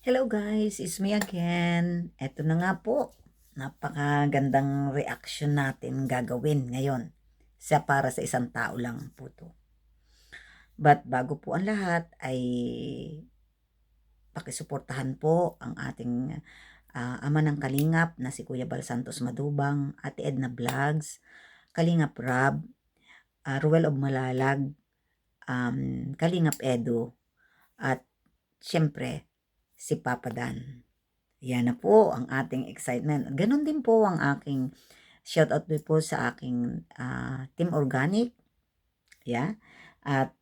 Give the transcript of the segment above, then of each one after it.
Hello guys, it's me again. Eto na nga po, napakagandang reaction natin gagawin ngayon. Para sa isang tao lang po to. But bago po ang lahat ay pakisuportahan po ang ating ama ng Kalingap na si Kuya Bal Santos Madubang, Ate Edna Vlogs, Kalingap Rab, Ruel of Malalag, Kalingap Edu, at syempre si Papa Dan. Yan na po ang ating excitement. Ganon din po ang aking shoutout din po sa aking Team Organic. Yeah. At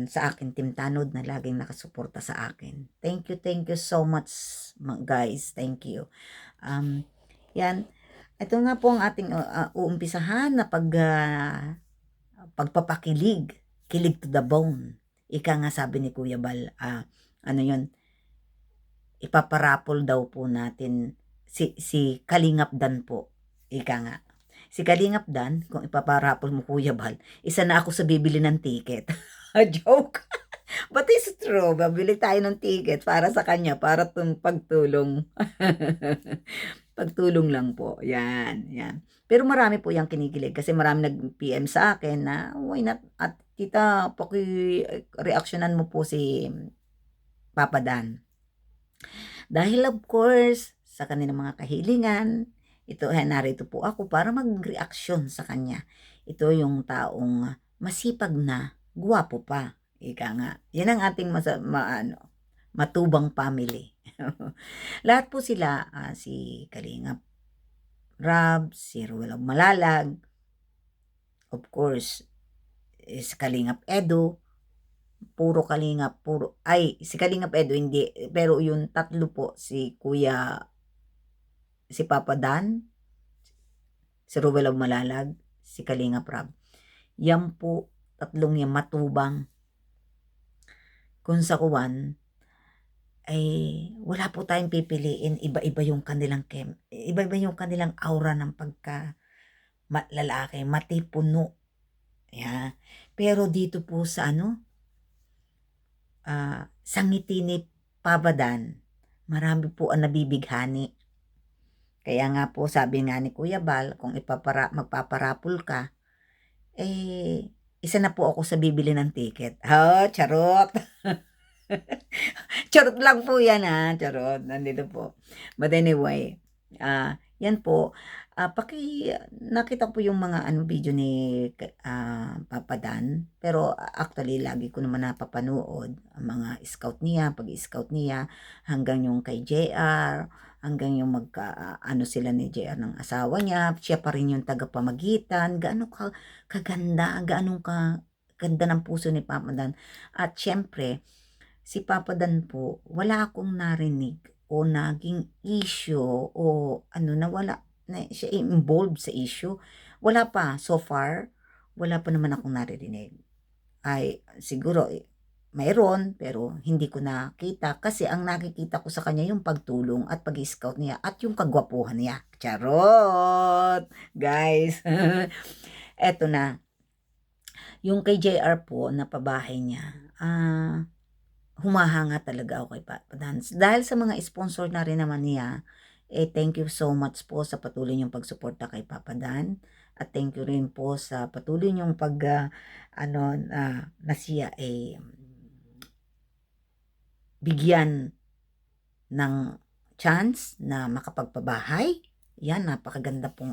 sa aking Team Tanod na laging nakasuporta sa akin. Thank you so much guys. Thank you. Yan. Ito nga po ang ating uumpisahan na pagpapakilig. Kilig to the bone. Ika nga sabi ni Kuya Bal, ano yun, ipaparapol daw po natin si Kalingap Dan po. Ika nga. Si Kalingap Dan, kung ipaparapol mo Kuya Bal, isa na ako sa bibili ng ticket. Joke. But it's true. Babili tayo ng ticket para sa kanya, para pagtulong. Pagtulong lang po. Yan, yan. Pero marami po yung kinikilig kasi marami nag-PM sa akin na why not at kita paki-reactionan mo po si Papa Dan. Dahil of course, sa kanilang mga kahilingan, narito po ako para mag-reaksyon sa kanya. Ito yung taong masipag na, guwapo pa. Ika nga. Yan ang ating matubang family. Lahat po sila, si Kalingap Rab, si Ruel of Malalag, of course, is Kalingap Edu, puro Kalingap, si Kalingap Edu hindi, pero yung tatlo po, si Papa Dan, si Ruel of Malalag, si Kalingap Rab. Yan po, tatlong yan matubang. Kung sa kuwan, ay wala po tayong pipiliin, iba-iba yung kanilang iba-iba yung kanilang aura ng lalaki, matipuno. Yeah. Pero dito po sa sa ngiti ni Papa Dan, marami po ang nabibighani. Kaya nga po sabi nga ni Kuya Bal, kung magpaparapol ka, isa na po ako sa bibili ng ticket. Charot. Charot lang po yan charot. Nandito po. But anyway, yan po. Nakita po yung mga video ni Papa Dan. Pero actually, lagi ko naman napapanood ang mga scout niya, pag-scout niya, hanggang yung kay JR, hanggang yung sila ni JR ng asawa niya. Siya pa rin yung tagapamagitan. Gaano kaganda, gaano ganda ng puso ni Papa Dan. At syempre, si Papa Dan po, wala akong narinig o naging issue o nawala na siya involved sa issue. Wala pa, so far, wala pa naman akong naririnig. Ay, siguro, mayroon, pero hindi ko nakita kasi ang nakikita ko sa kanya yung pagtulong at pag-scout niya at yung kagwapuhan niya. Charot! Guys, eto na. Yung kay JR po, na pabahay niya, humahanga talaga ako kay Papa Dan. Dahil sa mga sponsor na rin naman niya, thank you so much po sa patuloy niyong pagsuporta kay Papa Dan. At thank you rin po sa patuloy niyong na siya bigyan ng chance na makapagpabahay. Yan, napakaganda pong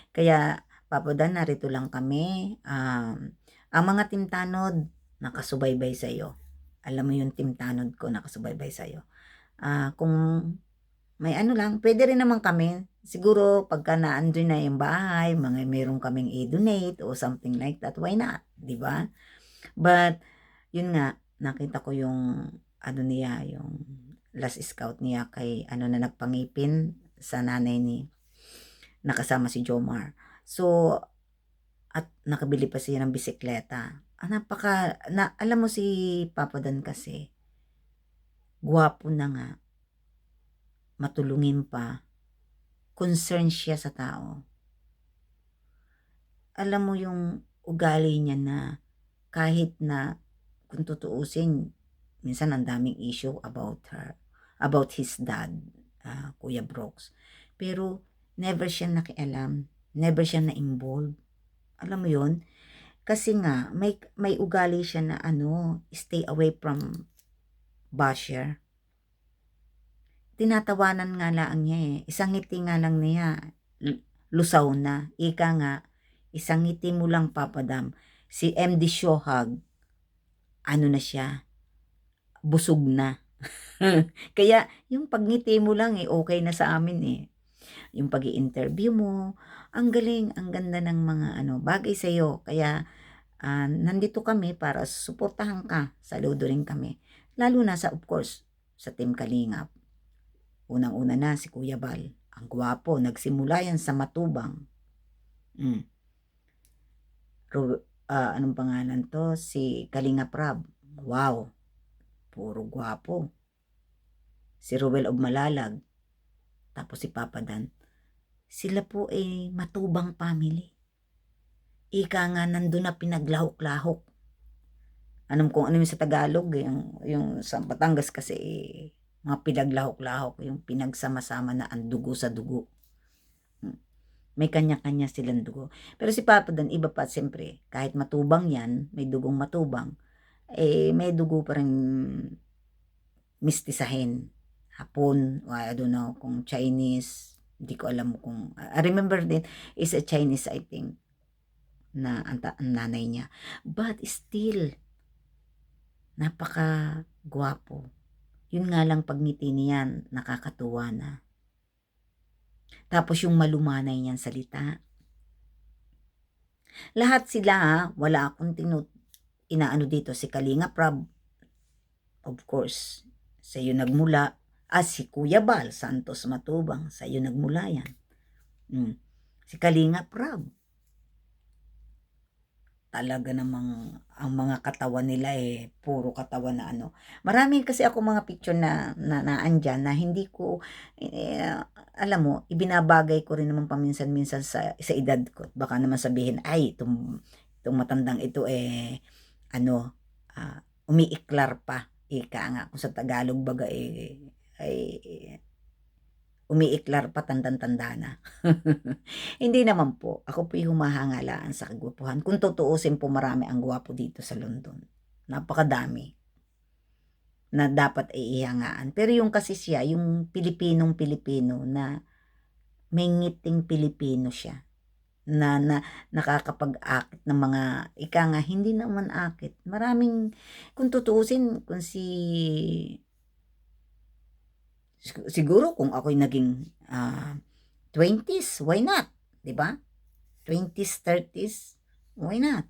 Kaya, Papa Dan, narito lang kami. Ang mga Team Tanod, nakasubaybay sa iyo. Alam mo yung Team Tanod ko, nakasubaybay sa iyo. Kung may lang, pwede rin naman kami. Siguro, pagka na-andun na yung bahay, meron kaming i-donate o something like that, why not? Diba? But, yun nga, nakita ko yung, niya, yung last scout niya kay, na nagpangipin sa nanay nakasama si Jomar. So, at nakabili pa siya ng bisikleta. Alam mo si Papa Dan kasi, guwapo na nga, matulungin pa, concern siya sa tao. Alam mo yung ugali niya na kahit na kung tutuusin, minsan ang daming issue about her. about his dad, Kuya Brooks. Pero never siya nakialam, never siya na-involve. Alam mo 'yun? Kasi nga may ugali siya na stay away from basher. Tinatawanan nga lang niya eh. Isang ngiti nga lang niya, lusaw na. Ika nga, isang ngiti mo lang papadam. Si MD Shohag, na siya, busog na. Kaya yung pagngiti mo lang okay na sa amin eh. Yung pag-i-interview mo, ang galing, ang ganda ng mga bagay sa'yo. Kaya nandito kami para suportahan ka. Saludo rin kami. Lalo na of course, sa Team Kalingap. Unang-una na si Kuya Bal. Ang gwapo, nagsimula yan sa Matubang. Anong pangalan to? Si Kalingap Rab. Wow, puro gwapo. Si Ruel of Malalag. Tapos si Papa Dan. Sila po Matubang family. Ika nga nandun na pinaglahok-lahok. Alam kung ano yung sa Tagalog, yung sa Batangas kasi mga pinaglahok-lahok, yung pinagsama-sama na ang dugo sa dugo. May kanya-kanya silang dugo. Pero si Papa Dan, iba pa siyempre. Kahit matubang yan, may dugong matubang, may dugo pa rin mistisahin. Hapon, I don't know, kung Chinese, hindi ko alam kung, I remember din, is a Chinese, I think, na ang nanay niya. But still, napaka gwapo. Yun nga lang pagngiti niyan, nakakatuwa na. Tapos yung malumanay niyang salita. Lahat sila, wala akong inaano dito, si Kalinga Prab, of course, sa iyo nagmula, si Kuya Bal Santos Matubang, sa iyo nagmula yan. Si Kalinga Prab, talaga namang ang mga katawan nila puro katawan na Marami kasi ako mga picture na naandyan na hindi ko alam mo, ibinabagay ko rin naman paminsan-minsan sa edad ko. Baka naman sabihin, ay itong matandang ito umiiklar pa. Ika nga kung sa Tagalog baga umiiklar pa, tandang-tanda na. Hindi naman po. Ako po'y humahangalaan sa kagwapuhan. Kung tutuusin po, marami ang gwapo dito sa London. Napakadami na dapat iihangaan. Pero yung kasi siya, yung Pilipinong-Pilipino na may ngiting Pilipino siya. Na nakakapag-akit ng mga, ika nga, hindi naman akit. Maraming, kung tutuusin, kung siguro kung ako'y naging 20s, why not? Diba? 20s, 30s, why not?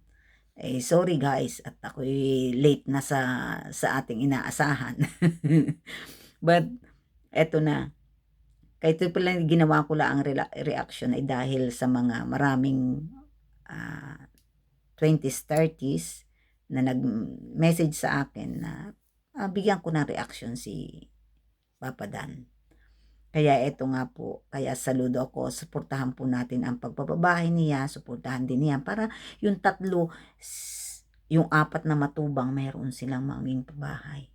Sorry guys, at ako'y late na sa ating inaasahan. But, eto na. Kaya ito pala ginawa ko lang ang reaction ay dahil sa mga maraming 20s, 30s na nag-message sa akin na bigyan ko ng reaction si Papa Dan. Kaya eto nga po, kaya saludo ako, suportahan po natin ang pagbababae niya, suportahan din niya para yung tatlo, yung 4 na matubang, mayroon silang maging pabahay.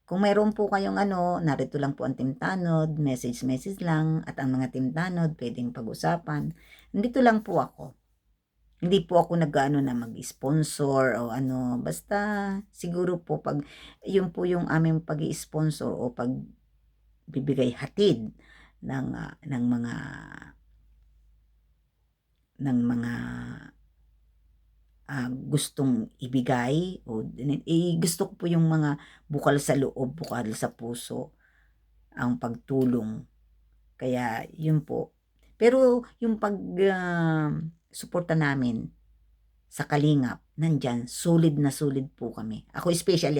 Kung mayroon po kayong narito lang po ang Team Tanod, message lang, at ang mga Team Tanod, pwedeng pag-usapan. Nandito lang po ako. Hindi po ako na mag-sponsor o basta siguro po pag yun po yung aming pag-i-sponsor o pag bibigay hatid ng mga gustong ibigay o gusto ko po yung mga bukal sa loob, bukal sa puso ang pagtulong. Kaya yun po. Pero yung suporta namin sa Kalingap, nandyan, solid na solid po kami. Ako especially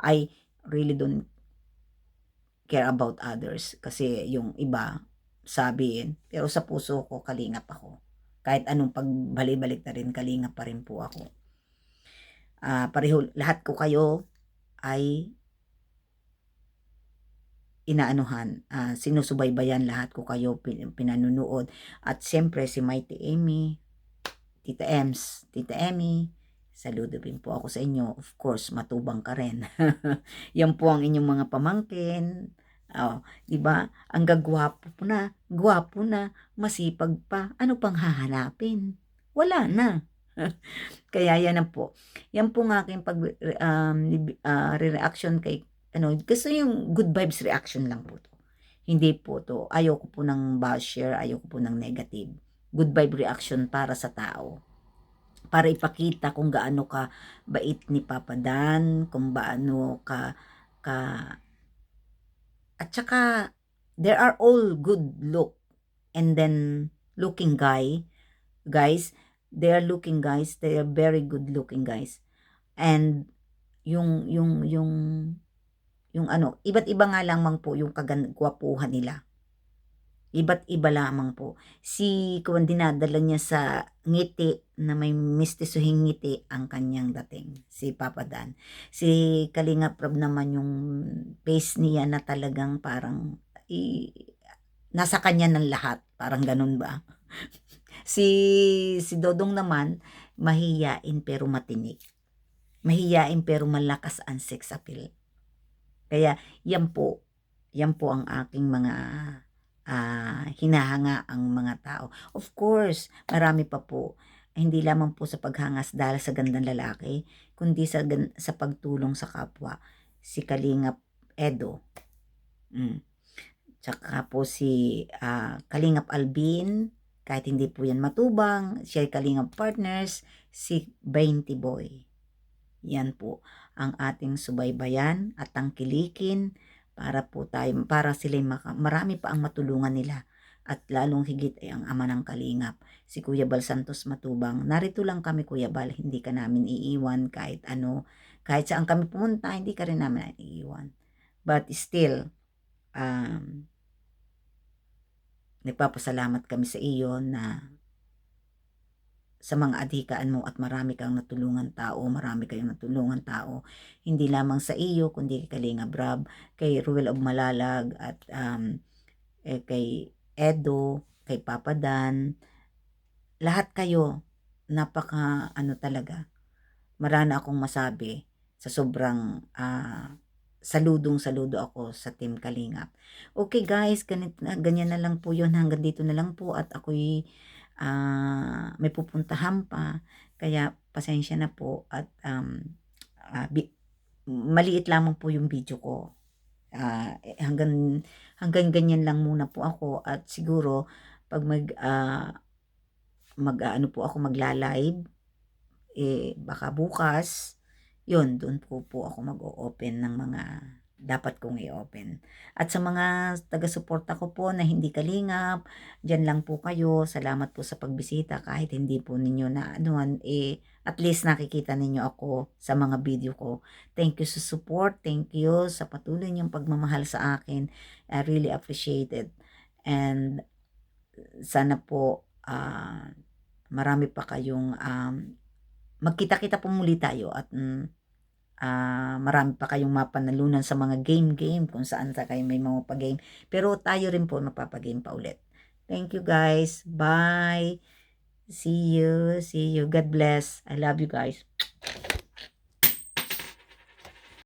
I really don't care about others kasi yung iba sabihin, pero sa puso ko Kalingap ako. Kahit anong pagbalik-balik na rin, Kalingap pa rin po ako. Pareho, lahat ko kayo ay inaanuhan, sinusubaybayan lahat ko kayo, pinanunood. At siyempre si Mighty Amy, Tita Ems, Tita Emmy, Saludo din po ako sa inyo. Of course, matubang ka rin. Yan po ang inyong mga pamangkin. Oh, 'di ba? Ang gwapo na, masipag pa. Ano pang hahanapin? Wala na. Kaya yan na po. Yan po ng aking reaction kay ano, gusto yung good vibes reaction lang po 'to. Hindi po 'to, ayoko po ng basher, ayoko po ng negative. Good vibe reaction para sa tao. Para ipakita kung gaano ka bait ni Papa Dan, kung gaano ka at saka there are all good look and then looking guys, they are very good looking guys. And yung ano, iba't iba nga lamang po yung kagwapuhan nila. Iba't iba lamang po. Si kung dinadala niya sa ngiti na may mistisuhing ngiti ang kanyang dating, si Papa Dan. Si Kalinga Prab naman yung face niya na talagang parang nasa kanya ng lahat, parang ganun ba? Si Dodong naman, mahiyain pero matinik. Mahiyain pero malakas ang sex appeal. Kaya yan po ang aking mga hinahanga ang mga tao. Of course, marami pa po. Hindi lamang po sa paghangas dahil sa gandang lalaki, kundi sa pagtulong sa kapwa. Si Kalingap Edo. Tsaka po si Kalingap Alvin, kahit hindi po yan matubang, siya ay Kalingap Partners, si 20 Boy. Yan po ang ating subaybayan at tangkilikin para sila marami pa ang matulungan nila at lalong higit ay ang ama ng Kalingap, si Kuya Bal Santos Matubang. Narito lang kami Kuya Bal, hindi ka namin iiwan kahit ano, kahit saan kami pumunta, hindi ka rin namin iiwan. But still, nagpapasalamat kami sa iyo na sa mga adhikaan mo at marami kayong natulungan tao, hindi lamang sa iyo, kundi kay Kalinga Brab, kay Ruel of Malalag, at kay Edo, kay Papa Dan, lahat kayo, napaka talaga, marana akong masabi sa sobrang saludo ako sa Team Kalingap. Okay guys, ganyan na lang po yun, hanggang dito na lang po at ako'y may pupuntahan pa, kaya pasensya na po at maliit lamang po yung video ko. Hanggang ganyan lang muna po ako at siguro pag ano po ako magla-live, baka bukas, yun, doon po ako mag-o-open ng mga dapat kong i-open. At sa mga taga-suporta ko po na hindi Kalingap, dyan lang po kayo. Salamat po sa pagbisita kahit hindi po ninyo na at least nakikita ninyo ako sa mga video ko. Thank you sa support. Thank you sa patuloy niyong pagmamahal sa akin. I really appreciate it. And sana po marami pa kayong magkita-kita po muli tayo at marami pa kayong mapanalunan sa mga game kung saan kayo may mga pa-game. Pero tayo rin po mapapagame pa ulit. Thank you guys. Bye. See you. God bless. I love you guys.